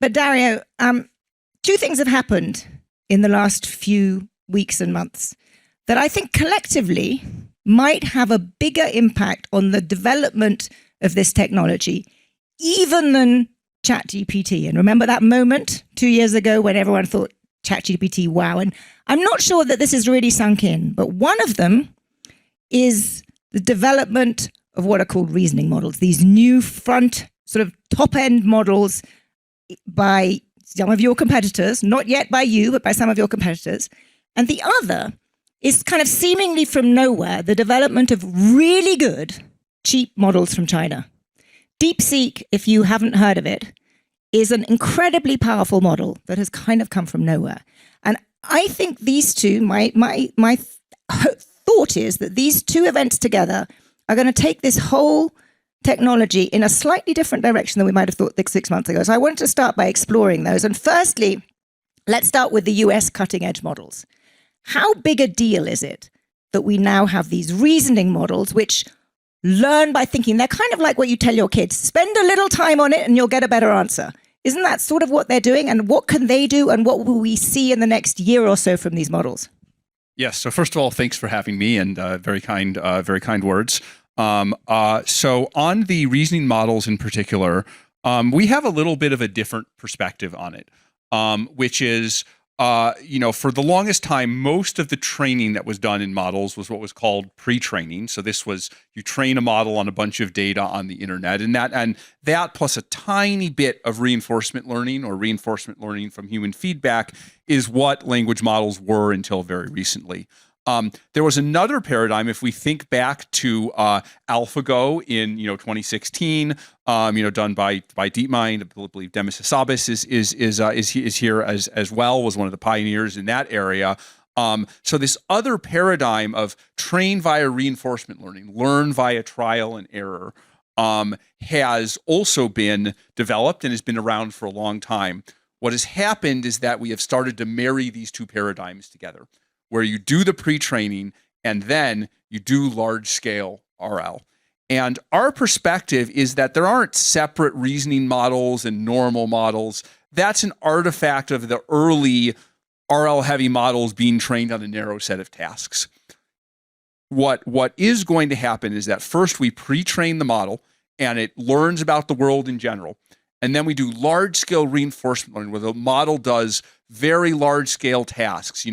But Dario, two things have happened in the last few weeks and months that I think collectively might have a bigger impact on the development of this technology, even than ChatGPT. And remember that moment 2 years ago when everyone thought ChatGPT, wow. And I'm not sure that this has really sunk in, but one of them is the development of what are called reasoning models, these new front sort of top-end models by some of your competitors, not yet by you, but by some of your competitors. And the other is kind of seemingly from nowhere, the development of really good, cheap models from China. DeepSeek, if you haven't heard of it, is an incredibly powerful model that has kind of come from nowhere. And I think these two, my thought is that these two events together are going to take this whole technology in a slightly different direction than we might have thought 6 months ago. So I wanted to start by exploring those. And firstly, let's start with the US cutting edge models. How big a deal is it that we now have these reasoning models which learn by thinking? They're kind of like what you tell your kids, spend a little time on it and you'll get a better answer. Isn't that sort of what they're doing? And what can they do? And what will we see in the next year or so from these models? Yes. So first of all, thanks for having me, and very kind words. So on the reasoning models in particular, we have a little bit of a different perspective on it, which is, for the longest time, most of the training that was done in models was what was called pre-training. So this was, you train a model on a bunch of data on the internet, and that plus a tiny bit of reinforcement learning or reinforcement learning from human feedback is what language models were until very recently. There was another paradigm, if we think back to AlphaGo in 2016, done by DeepMind. I believe Demis Hassabis is here as well, was one of the pioneers in that area. So this other paradigm of train via reinforcement learning, learn via trial and error, has also been developed and has been around for a long time. What has happened is that we have started to marry these two paradigms together, where you do the pre-training and then you do large-scale RL. And our perspective is that there aren't separate reasoning models and normal models. That's an artifact of the early RL-heavy models being trained on a narrow set of tasks. What is going to happen is that first we pre-train the model and it learns about the world in general. And then we do large-scale reinforcement learning where the model does very large-scale tasks.